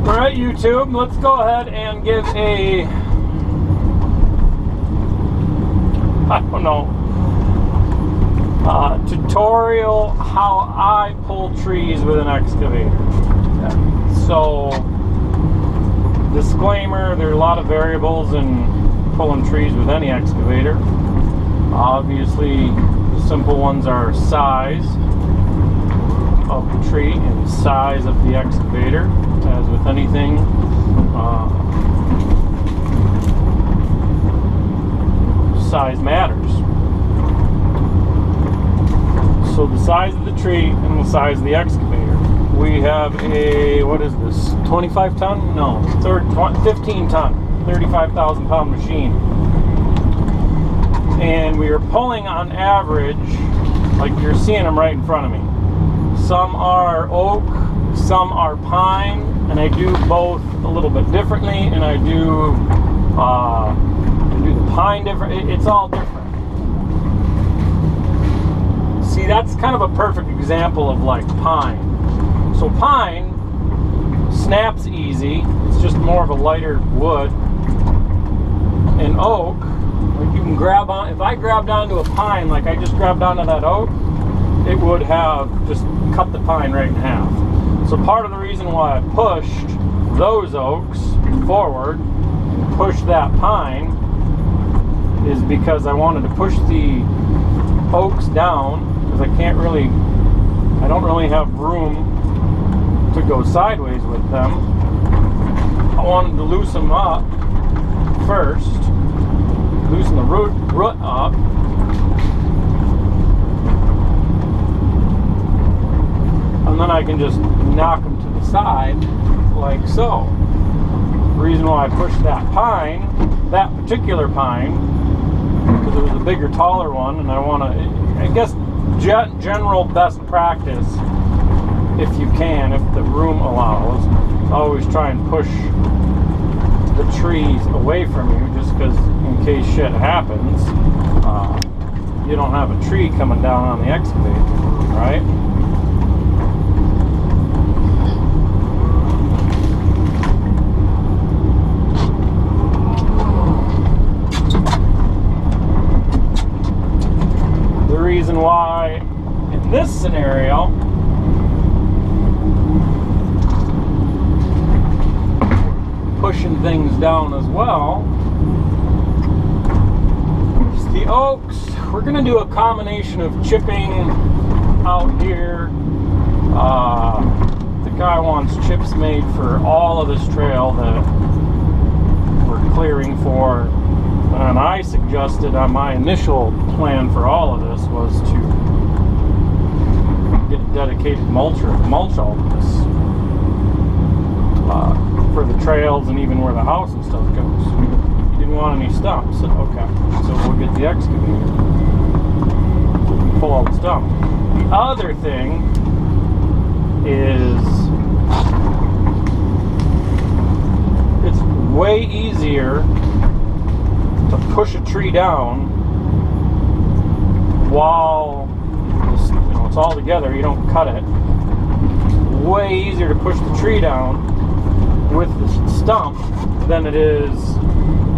Alright, YouTube, let's go ahead and give a, I don't know, tutorial how I pull trees with an excavator. So, disclaimer, there are a lot of variables in pulling trees with any excavator. Obviously, the simple ones are size of the tree and size of the excavator. As with anything, size matters. So the size of the tree and the size of the excavator. We have a, what is this, 25 ton? No, 15 ton, 35,000 pound machine. And we are pulling on average, like you're seeing them right in front of me. Some are oak, some are pine, and I do both a little bit differently, and I do the pine different. It's all different. See, that's kind of a perfect example of like pine. So pine snaps easy. It's just more of a lighter wood. And oak, like you can grab on. If I grabbed onto a pine, like I just grabbed onto that oak, it would have just cut the pine right in half. So part of the reason why I pushed those oaks forward and pushed that pine is because I wanted to push the oaks down, because I don't really have room to go sideways with them. I wanted to loosen them up first, loosen the root up, and then I can just knock them to the side like so. The reason why I pushed that pine, that particular pine, because it was a bigger, taller one, and I want to, I guess, general best practice, if you can, if the room allows, always try and push the trees away from you, just because in case shit happens, you don't have a tree coming down on the excavator, right? Reason why in this scenario pushing things down as well is the oaks. We're going to do a combination of chipping out here. The guy wants chips made for all of this trail that we're clearing for. And I suggested on my initial plan for all of this was to get a dedicated mulcher to mulch all of this for the trails and even where the house and stuff goes. He didn't want any stumps. So, okay, so we'll get the excavator. We can pull all the stumps. The other thing is it's way easier to push a tree down while it's all together, you don't cut it. Way easier to push the tree down with the stump than it is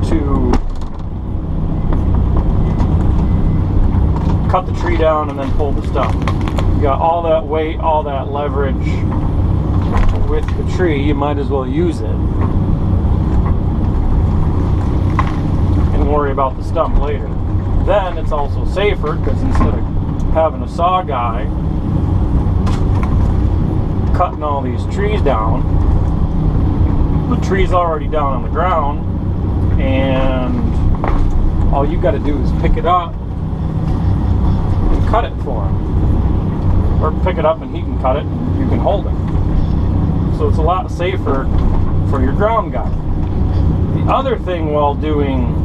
to cut the tree down and then pull the stump. You got all that weight, all that leverage with the tree, you might as well use it. Worry about the stump later. Then it's also safer because instead of having a saw guy cutting all these trees down, the tree's already down on the ground and all you got to do is pick it up and cut it for him, or pick it up and he can cut it and you can hold it. So it's a lot safer for your ground guy. The other thing while doing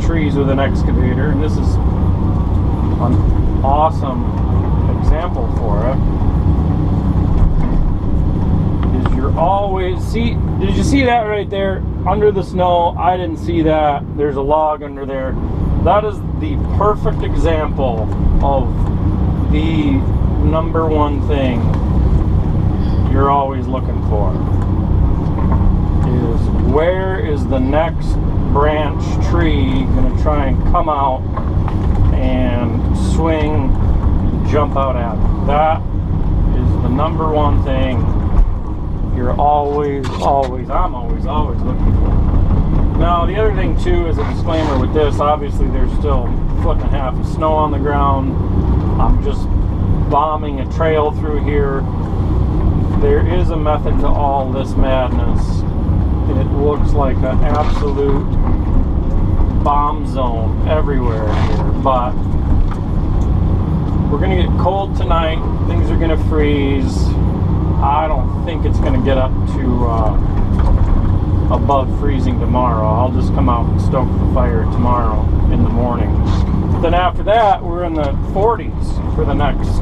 trees with an excavator, and this is an awesome example for it, is you're always, see, did you see that right there under the snow? I didn't see that. There's a log under there. That is the perfect example of the number one thing you're always looking for. for is, where is the next branch tree going to try and come out and swing, jump out at it. That is the number one thing you're I'm always looking for. Now, the other thing too, is a disclaimer with this, obviously there's still 1.5 feet of snow on the ground. I'm just bombing a trail through here. There is a method to all this madness. It looks like an absolute bomb zone everywhere here, but we're going to get cold tonight. Things are going to freeze. I don't think it's going to get up to above freezing tomorrow. I'll just come out and stoke the fire tomorrow in the morning. Then after that, we're in the 40s for the next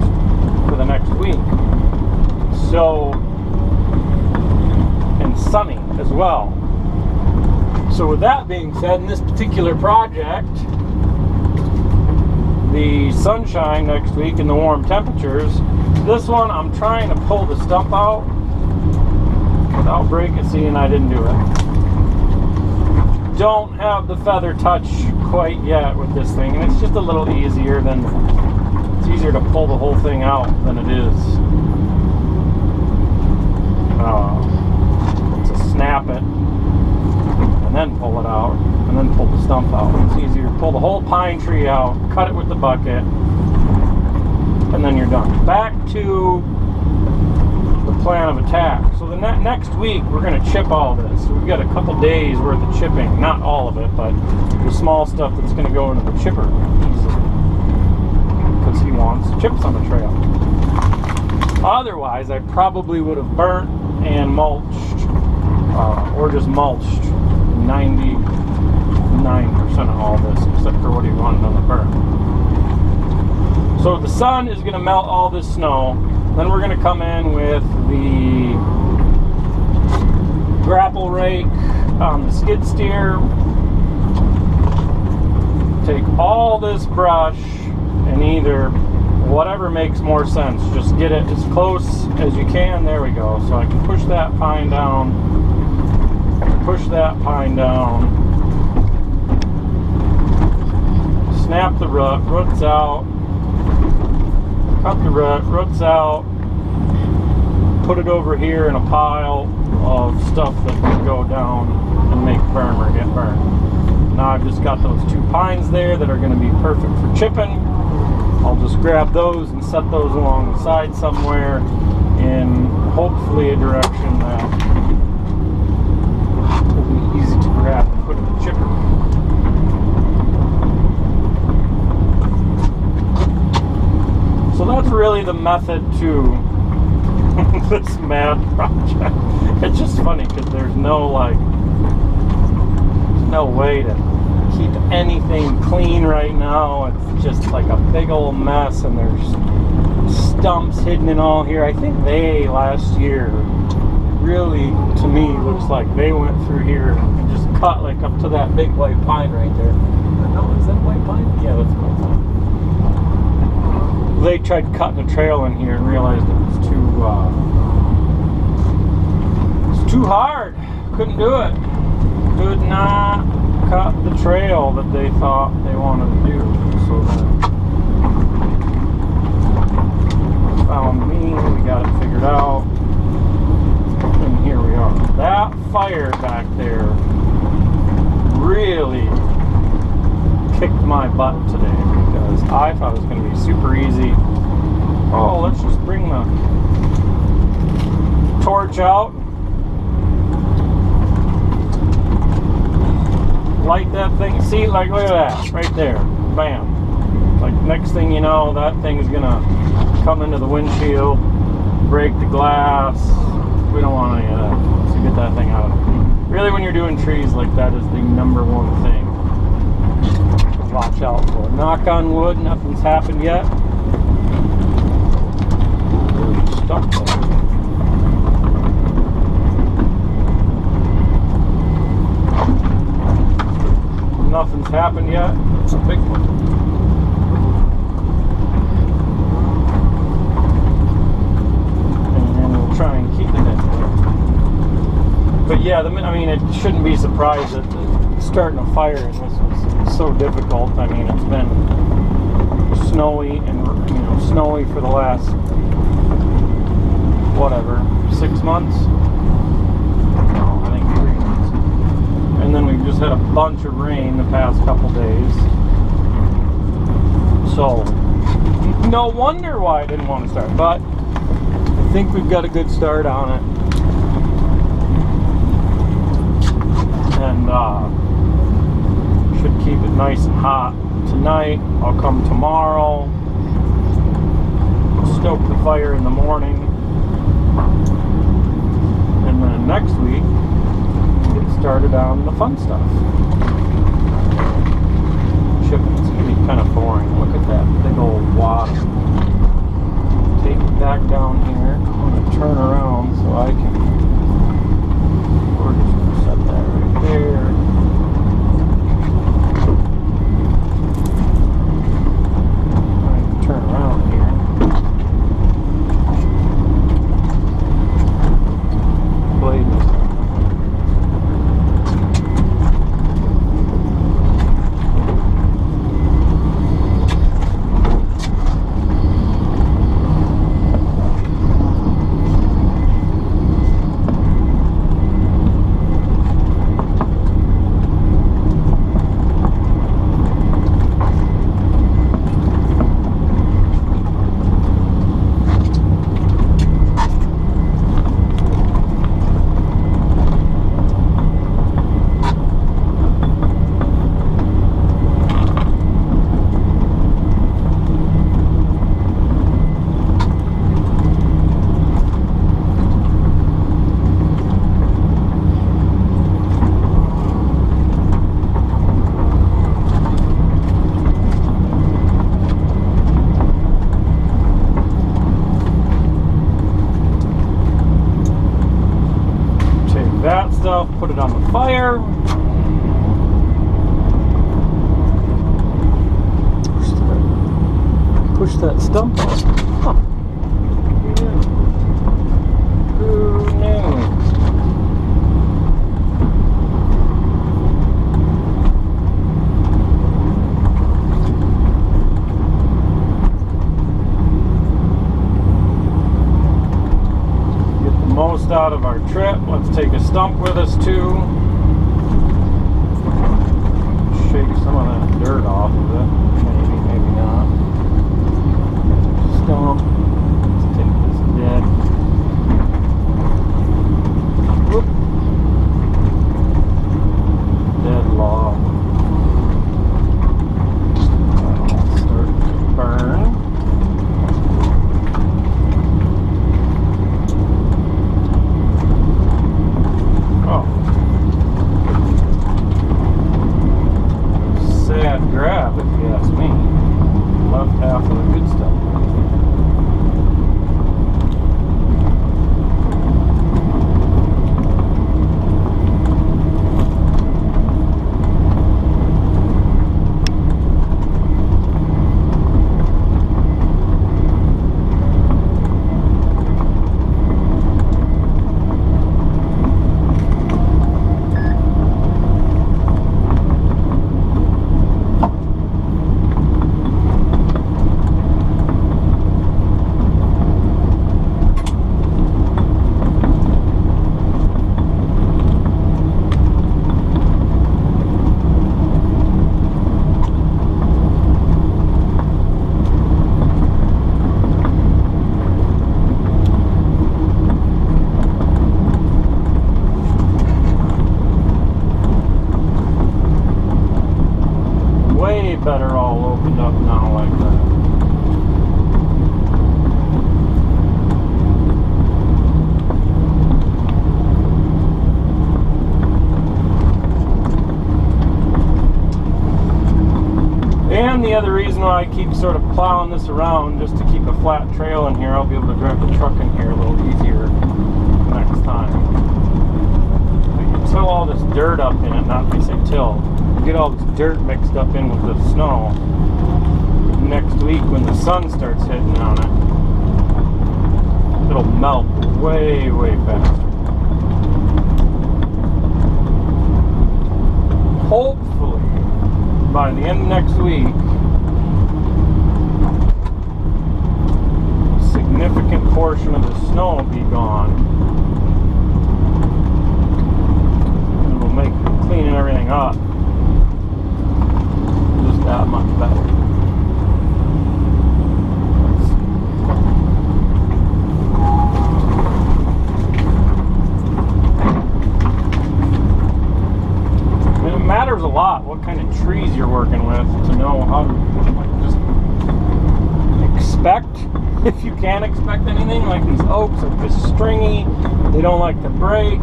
week. So, and sunny as well. So with that being said, in this particular project, the sunshine next week and the warm temperatures, this one I'm trying to pull the stump out without breaking. See, and I didn't do it. Don't have the feather touch quite yet with this thing, and it's just a little easier than, it's easier to pull the whole thing out than it is to snap it and then pull it out and then pull the stump out. It's easier to pull the whole pine tree out, cut it with the bucket, and then you're done. Back to the plan of attack. So the next week we're going to chip all this. So we've got a couple days worth of chipping, not all of it, but the small stuff that's going to go into the chipper easily, because he wants chips on the trail. Otherwise, I probably would have burnt and mulched, or just mulched 99% of all this, except for what he wanted on the burn. So the sun is going to melt all this snow. Then we're going to come in with the grapple rake on the skid steer. Take all this brush and either, whatever makes more sense, just get it as close as you can. There we go. So I can push that pine down, snap the roots out, cut the roots out, put it over here in a pile of stuff that can go down and make burn or get burned. Now I've just got those 2 pines there that are going to be perfect for chipping. I'll just grab those and set those along the side somewhere in hopefully a direction that will be easy to grab and put in the chipper. So that's really the method to this mad project. It's just funny because there's no way to keep anything clean right now. It's just like a big old mess, and there's stumps hidden in all here. I think they last year really, to me, looks like they went through here and just cut like up to that big white pine right there. No, is that white pine? Yeah, that's white pine. They tried cutting a trail in here and realized it was too hard. Couldn't do it. Could not cut the trail that they thought they wanted to do. So then found me, we got it figured out, and here we are. That fire back there really kicked my butt today, because I thought it was going to be super easy. Oh, let's just bring the torch out, light that thing. See, like, look at that right there, bam. Like, next thing you know, that thing is gonna come into the windshield, break the glass. We don't want any of that, so get that thing out. Really, when you're doing trees like that, is the #1 thing to watch out for. Knock on wood, nothing's happened yet. We're stuck there. Nothing's happened yet. It's a big one. And then we'll try and keep it in there. But yeah, I mean, it shouldn't be surprised that starting a fire in this was so difficult. I mean, it's been snowy and, you know, snowy for the last, whatever, 6 months? No, I think 3 months. And then we've just had a bunch of rain the past couple days. So, no wonder why I didn't want to start. But I think we've got a good start on it. And should keep it nice and hot tonight. I'll come tomorrow, stoke the fire in the morning, and then next week get started on the fun stuff. Chipping's gonna be kind of boring. Look at that big old wad. Take it back down here. I'm gonna turn around so I can. We're just gonna set that right there. Turn around here. Blade this. Put it on the fire. Push that stump up. Huh. Who knew? Get the most out of our trip. Let's take a stump with us too. Shake some of that dirt off of it. Maybe, maybe not. Stump. Let's take this dead. Whoop. Dead log. Start to burn. Grab, if you ask me. Left half of the good stuff. Better all opened up now like that. And the other reason why I keep sort of plowing this around, just to keep a flat trail in here, I'll be able to drive the truck in here a little easier next time. But you till all this dirt up in it, not to say till. Get all this dirt mixed up in with the snow. Next week when the sun starts hitting on it, it'll melt way, way faster. hopefully by the end of next week, a significant portion of the snow will be gone. And it'll make cleaning everything up just that much better. Matters a lot what kind of trees you're working with to know how to just expect, if you can expect anything. Like these oaks are just stringy, they don't like to break,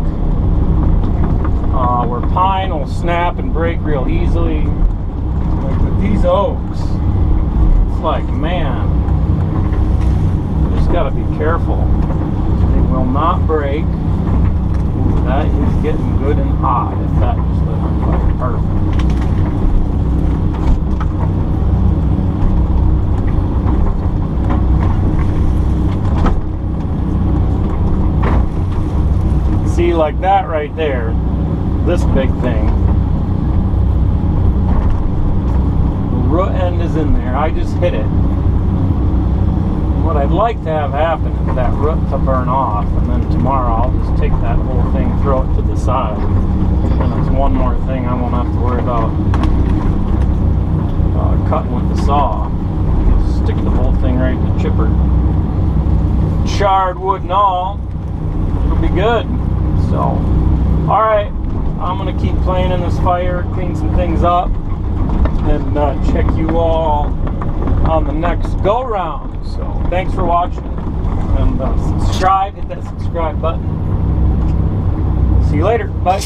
where pine will snap and break real easily. Like with these oaks, it's like, man, you just gotta be careful. They will not break. Ooh, that is getting good and hot. If that just lit on fire. Perfect. See, like that right there, this big thing, the root end is in there. I just hit it. What I'd like to have happen is that root to burn off, and then tomorrow I'll just take that whole thing, throw it to the side, and it's one more thing I won't have to worry about cutting with the saw. Just stick the whole thing right in the chipper. Charred wood and all, it'll be good. So, alright, I'm going to keep playing in this fire, clean some things up, and check you all on the next go-round. So, thanks for watching, and subscribe, hit that subscribe button. See you later, bye.